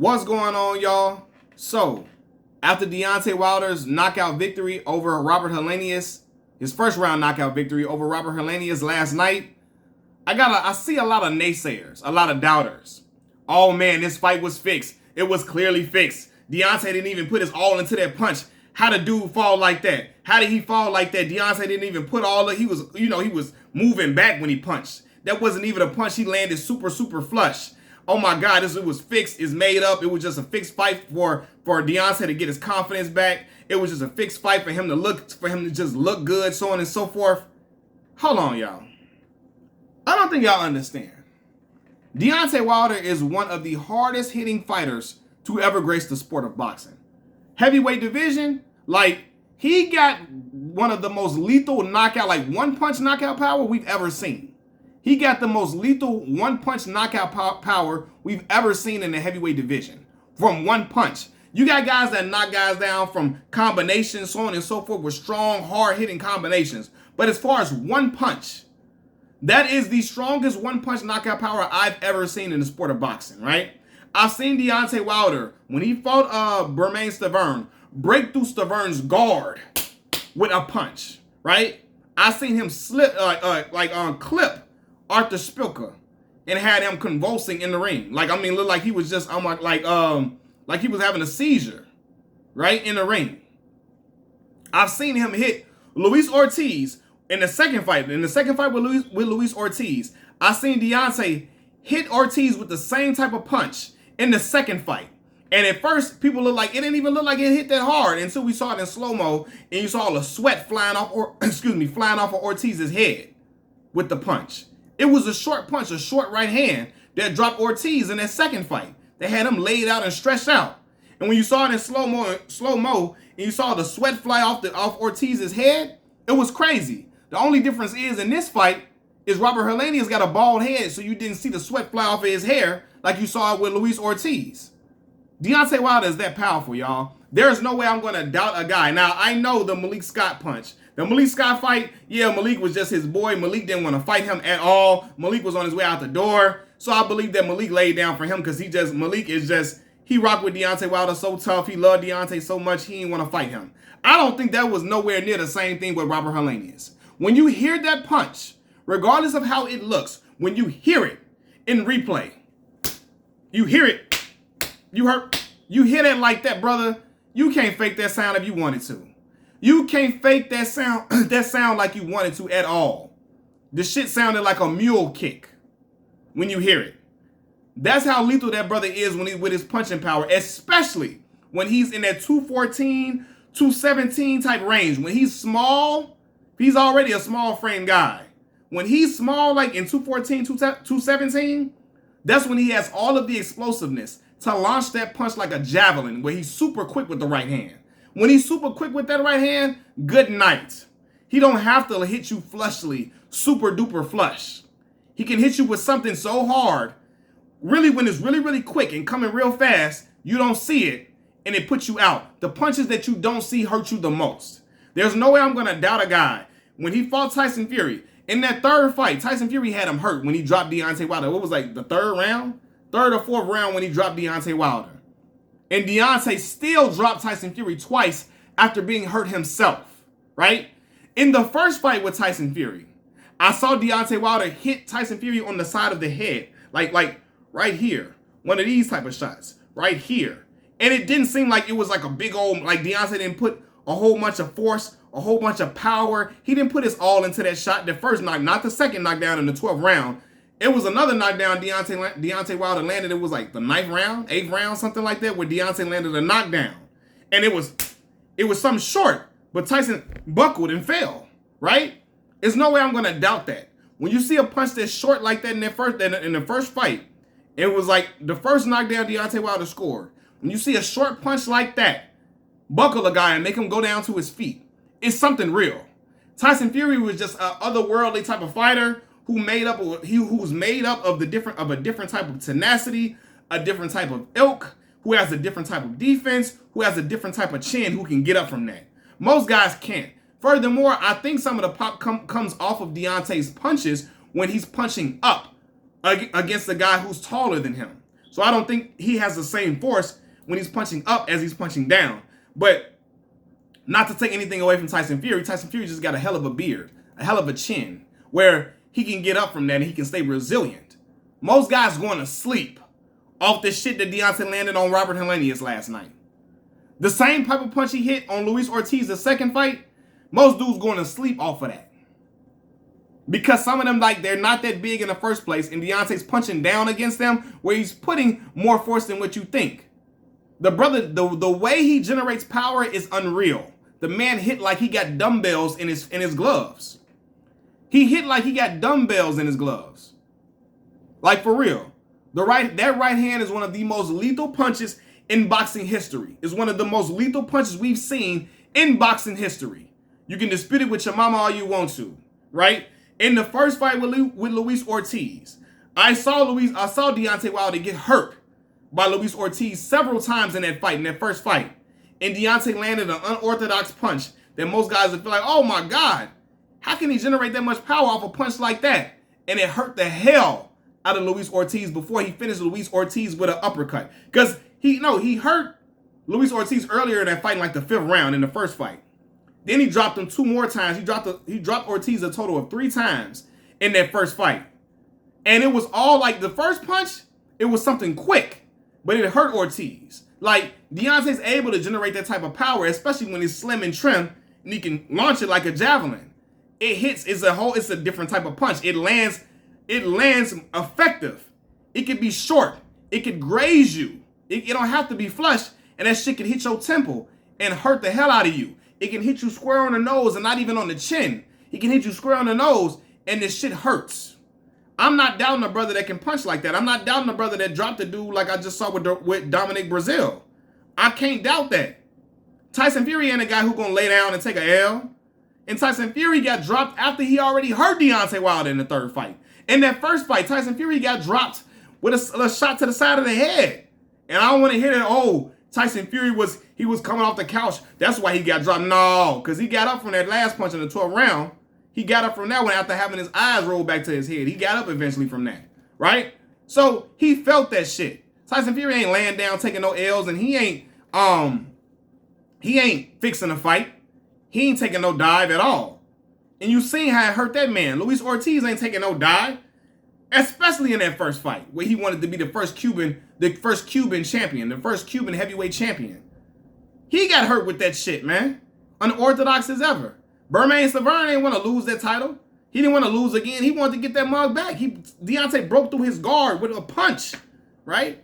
What's going on, y'all? So, after Deontay Wilder's knockout victory over Robert Helenius, his first round knockout victory over Robert Helenius last night, I see a lot of naysayers, a lot of doubters. Oh man, this fight was fixed. It was clearly fixed. Deontay didn't even put his all into that punch. How did dude fall like that? How did he fall like that? Deontay didn't even put all of, he was moving back when he punched. That wasn't even a punch. He landed super flush. Oh my God, it was fixed. It's made up. It was just a fixed fight for Deontay to get his confidence back. It was just a fixed fight for him to just look good, so on and so forth. Hold on, y'all. I don't think y'all understand. Deontay Wilder is one of the hardest hitting fighters to ever grace the sport of boxing. Heavyweight division, like, he got one of the most lethal knockout, like one punch knockout power we've ever seen. He got the most lethal one-punch knockout power we've ever seen in the heavyweight division. From one punch. You got guys that knock guys down from combinations, so on and so forth, with strong, hard-hitting combinations. But as far as one punch, that is the strongest one-punch knockout power I've ever seen in the sport of boxing, right? I've seen Deontay Wilder, when he fought Bermane Stiverne, break through Stiverne's guard with a punch, right? I've seen him clip Arthur Spilka and had him convulsing in the ring. Looked like he was just, like he was having a seizure, right, in the ring. I've seen him hit Luis Ortiz in the second fight. In the second fight with Luis Ortiz, I seen Deontay hit Ortiz with the same type of punch in the second fight. And at first, people looked like it didn't even look like it hit that hard until we saw it in slow-mo and you saw all the sweat flying off of Ortiz's head with the punch. It was a short punch, a short right hand that dropped Ortiz in that second fight. They had him laid out and stretched out. And when you saw it in slow-mo, and you saw the sweat fly off Ortiz's head, it was crazy. The only difference is in this fight is Robert Helenius got a bald head, so you didn't see the sweat fly off of his hair like you saw it with Luis Ortiz. Deontay Wilder is that powerful, y'all. There's no way I'm going to doubt a guy. Now, I know the Malik Scott punch. The Malik Scott fight, yeah, Malik was just his boy. Malik didn't want to fight him at all. Malik was on his way out the door. So I believe that Malik laid down for him because he rocked with Deontay Wilder so tough. He loved Deontay so much, he didn't want to fight him. I don't think that was nowhere near the same thing with Robert Helenius. When you hear that punch, regardless of how it looks, when you hear it in replay, you hear it, you hear that like that, brother, you can't fake that sound if you wanted to. You can't fake that sound like you wanted to at all. The shit sounded like a mule kick when you hear it. That's how lethal that brother is when he's with his punching power, especially when he's in that 214, 217 type range. When he's small, he's already a small frame guy. When he's small, like in 214, 217, that's when he has all of the explosiveness to launch that punch like a javelin, where he's super quick with the right hand. When he's super quick with that right hand, good night. He don't have to hit you flushly, super duper flush. He can hit you with something so hard, really when it's really quick and coming real fast, you don't see it, and it puts you out. The punches that you don't see hurt you the most. There's no way I'm going to doubt a guy. When he fought Tyson Fury, in that third fight, Tyson Fury had him hurt when he dropped Deontay Wilder. What was the third round? Third or fourth round when he dropped Deontay Wilder. And Deontay still dropped Tyson Fury twice after being hurt himself, right? In the first fight with Tyson Fury, I saw Deontay Wilder hit Tyson Fury on the side of the head, like right here. One of these type of shots, right here. And it didn't seem like it was like a big old, like Deontay didn't put a whole bunch of force, a whole bunch of power. He didn't put his all into that shot, the first knock, not the second knockdown in the 12th round. It was another knockdown Deontay Wilder landed. It was like the 9th round, 8th round, something like that, where Deontay landed a knockdown. And it was something short, but Tyson buckled and fell, right? There's no way I'm going to doubt that. When you see a punch that's short like that in the first fight, it was like the first knockdown Deontay Wilder scored. When you see a short punch like that, buckle a guy and make him go down to his feet, it's something real. Tyson Fury was just an otherworldly type of fighter who's made up of a different type of tenacity, a different type of ilk, who has a different type of defense, who has a different type of chin, who can get up from that. Most guys can't. Furthermore, I think some of the pop comes off of Deontay's punches when he's punching up against a guy who's taller than him. So I don't think he has the same force when he's punching up as he's punching down. But not to take anything away from Tyson Fury just got a hell of a beard, a hell of a chin, where he can get up from that and he can stay resilient. Most guys going to sleep off the shit that Deontay landed on Robert Helenius last night. The same type of punch he hit on Luis Ortiz the second fight, most dudes going to sleep off of that. Because some of them, like, they're not that big in the first place, and Deontay's punching down against them where he's putting more force than what you think. The brother, the way he generates power is unreal. The man hit like he got dumbbells in his gloves. He hit like he got dumbbells in his gloves. Like, for real. That right hand is one of the most lethal punches in boxing history. It's one of the most lethal punches we've seen in boxing history. You can dispute it with your mama all you want to, right? In the first fight with Luis Ortiz, I saw Deontay Wilder get hurt by Luis Ortiz several times in that first fight. And Deontay landed an unorthodox punch that most guys would feel like, oh my God, how can he generate that much power off a punch like that? And it hurt the hell out of Luis Ortiz before he finished Luis Ortiz with an uppercut. Because he hurt Luis Ortiz earlier in that fight in like the 5th round in the first fight. Then he dropped him 2 more times. He dropped Ortiz a total of 3 times in that first fight. And it was all like the first punch, it was something quick, but it hurt Ortiz. Like, Deontay's able to generate that type of power, especially when he's slim and trim, and he can launch it like a javelin. It hits, it's a different type of punch. It lands effective. It could be short. It could graze you. It don't have to be flush, and that shit can hit your temple and hurt the hell out of you. It can hit you square on the nose and not even on the chin. It can hit you square on the nose, and this shit hurts. I'm not doubting a brother that can punch like that. I'm not doubting a brother that dropped a dude like I just saw with Dominic Brazil. I can't doubt that. Tyson Fury ain't a guy who gonna lay down and take a L. And Tyson Fury got dropped after he already hurt Deontay Wilder in the 3rd fight. In that first fight, Tyson Fury got dropped with a shot to the side of the head. And I don't want to hear that, oh, Tyson Fury was coming off the couch. That's why he got dropped. No, because he got up from that last punch in the 12th round. He got up from that one after having his eyes rolled back to his head. He got up eventually from that, right? So he felt that shit. Tyson Fury ain't laying down taking no L's, and he ain't fixing a fight. He ain't taking no dive at all. And you seen how it hurt that man. Luis Ortiz ain't taking no dive, especially in that first fight where he wanted to be the first Cuban champion, the first Cuban heavyweight champion. He got hurt with that shit, man. Unorthodox as ever. Bermane Stiverne didn't want to lose that title. He didn't want to lose again. He wanted to get that mug back. Deontay broke through his guard with a punch, right?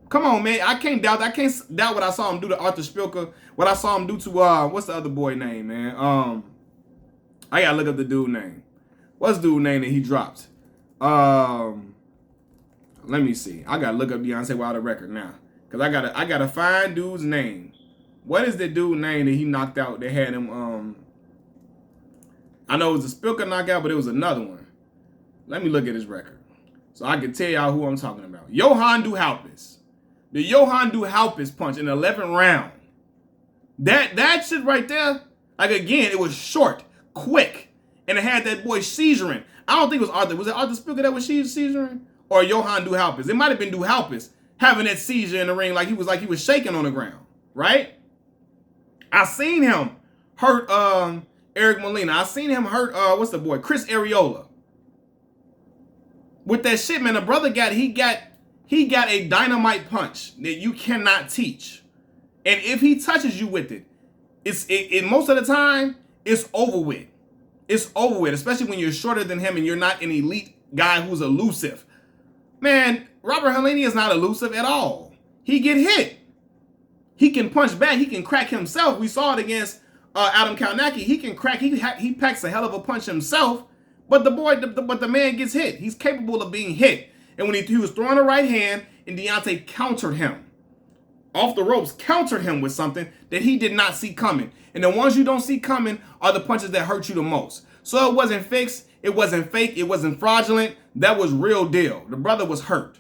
Come on, man. I can't doubt what I saw him do to Arthur Spilka. What I saw him do to what's the other boy name, man? I gotta look up the dude name. What's the dude name that he dropped? Let me see. I gotta look up Deontay Wilder record now, cause I gotta find dude's name. What is the dude name that he knocked out? They had him. I know it was a Spilka knockout, but it was another one. Let me look at his record so I can tell y'all who I'm talking about. Johan Duhaupas. The Johan Duhaupas punch in the 11th round. That shit right there, like, again, it was short, quick, and it had that boy seizuring. I don't think it was Arthur. Was it Arthur Spilka that was seizuring? Or Johan Duhaupas? It might have been Duhaupas having that seizure in the ring like he was shaking on the ground, right? I seen him hurt Eric Molina. I seen him hurt what's the boy? Chris Areola. With that shit, man, the brother got a dynamite punch that you cannot teach. And if he touches you with it, it most of the time, it's over with. It's over with, especially when you're shorter than him and you're not an elite guy who's elusive. Man, Robert Helenius is not elusive at all. He get hit. He can punch back. He can crack himself. We saw it against Adam Kalnacki. He can crack. He packs a hell of a punch himself. But the man gets hit. He's capable of being hit. And when he was throwing a right hand, and Deontay countered him off the ropes, countered him with something that he did not see coming. And the ones you don't see coming are the punches that hurt you the most. So it wasn't fixed. It wasn't fake. It wasn't fraudulent. That was real deal. The brother was hurt.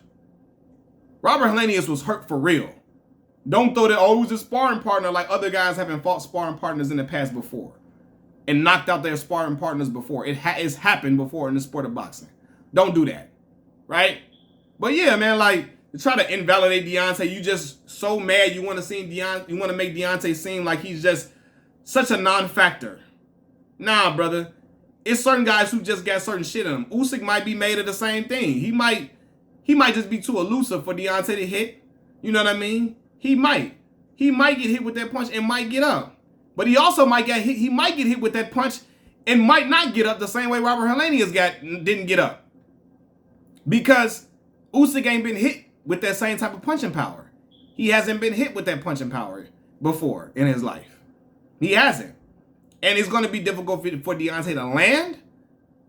Robert Helenius was hurt for real. Don't throw that, oh, he was a sparring partner like other guys haven't fought sparring partners in the past before and knocked out their sparring partners before. It's happened before in the sport of boxing. Don't do that, right? But yeah, man, like to try to invalidate Deontay, you just so mad you want to make Deontay seem like he's just such a non-factor. Nah, brother. It's certain guys who just got certain shit in them. Usyk might be made of the same thing. He might just be too elusive for Deontay to hit. You know what I mean? He might get hit with that punch and might get up. But he also might get hit. He might get hit with that punch and might not get up the same way Robert Helenius didn't get up. Because Usyk ain't been hit with that same type of punching power. He hasn't been hit with that punching power before in his life. He hasn't. And it's going to be difficult for Deontay to land.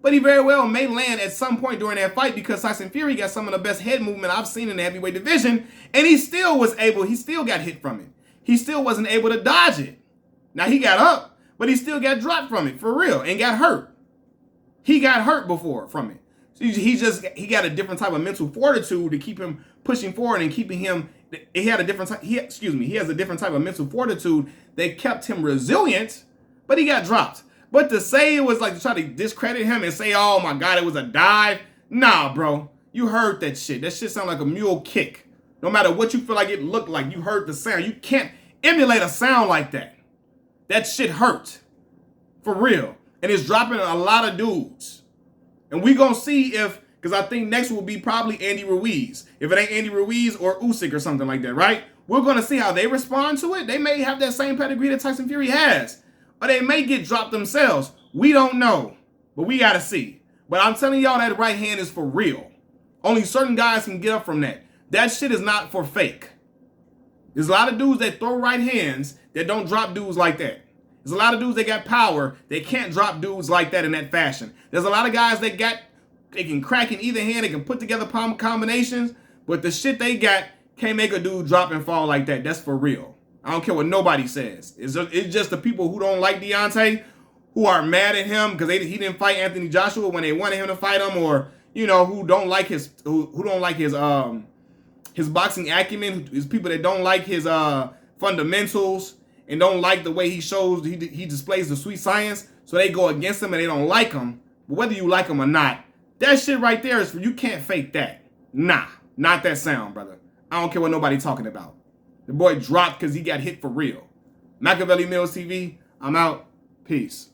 But he very well may land at some point during that fight because Tyson Fury got some of the best head movement I've seen in the heavyweight division. And he still got hit from it. He still wasn't able to dodge it. Now he got up, but he still got dropped from it for real and got hurt. He got hurt before from it. So he got a different type of mental fortitude to keep him pushing forward and keeping him. He has a different type of mental fortitude that kept him resilient, but he got dropped. But to say it was like to try to discredit him and say, oh my God, it was a dive. Nah, bro. You heard that shit. That shit sound like a mule kick. No matter what you feel like it looked like, you heard the sound. You can't emulate a sound like that. That shit hurt. For real. And it's dropping a lot of dudes. And we gonna see because I think next will be probably Andy Ruiz. If it ain't Andy Ruiz or Usyk or something like that, right? We're gonna see how they respond to it. They may have that same pedigree that Tyson Fury has. Or they may get dropped themselves. We don't know. But we gotta see. But I'm telling y'all that right hand is for real. Only certain guys can get up from that. That shit is not for fake. There's a lot of dudes that throw right hands that don't drop dudes like that. There's a lot of dudes that got power that can't drop dudes like that in that fashion. There's a lot of guys that they can crack in either hand, they can put together combinations, but the shit they got can't make a dude drop and fall like that. That's for real. I don't care what nobody says. It's just the people who don't like Deontay, who are mad at him because he didn't fight Anthony Joshua when they wanted him to fight him, or who don't like his boxing acumen. Is people that don't like his fundamentals and don't like the way he displays the sweet science, so they go against him and they don't like him. But whether you like him or not, that shit right there you can't fake that. Nah, not that sound, brother. I don't care what nobody talking about. The boy dropped because he got hit for real. Machiavelli Mills TV, I'm out. Peace.